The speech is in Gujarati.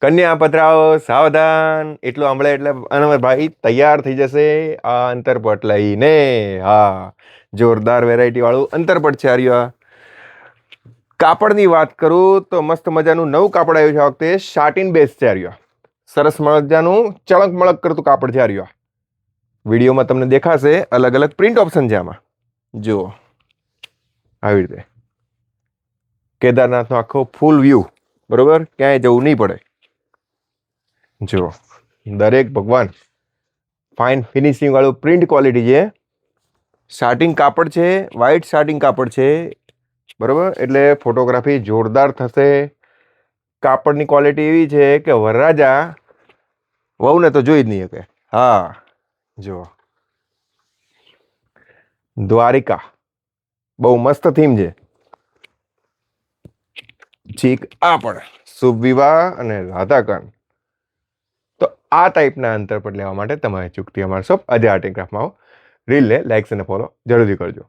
કન્યા પધરાવો સાવધાન, એટલું સાંભળે એટલે ભાઈ તૈયાર થઈ જશે આ અંતરપટ લઈને. હા, જોરદાર વેરાયટી વાળું અંતરપટ છે આર્યો. કાપડની વાત કરું તો મસ્ત મજાનું નવું કાપડ આવ્યું છે આ વખતે. સાટિન બેઝ છે આર્યો. સરસ મજાનું ચળક મળક કરતું કાપડ છે આર્યો. વિડીયોમાં તમને દેખાશે અલગ અલગ પ્રિન્ટ ઓપ્શન છે આમાં. જુઓ આવી રીતે કેદારનાથનો આખો ફૂલ વ્યૂ, બરોબર, ક્યાંય જવું નહીં પડે. જુઓ દરેક ભગવાન ફાઇન ફિનિશિંગ વાળું પ્રિન્ટ ક્વોલિટી છે. સાટિન કાપડ છે, વ્હાઇટ સાટિન કાપડ છે, બરોબર, એટલે ફોટોગ્રાફી જોરદાર થશે. કાપડની ક્વોલિટી એવી છે કે વરરાજા વહુને તો જોઈ જ નહીં શકે. હા જુઓ દ્વારિકા, બહુ મસ્ત થીમ છે. ઠીક, આ પણ શુભ વિવાહ અને રાધાકાંડ. તો આ ટાઈપના અંતરપટ લેવા માટે તમારે ચૂકતી અમારા શોપ અજય આર્ટ એન્ડ ક્રાફ્ટમાં આવો. રીલને લાઇક્સ અને ફોલો જરૂરથી કરજો.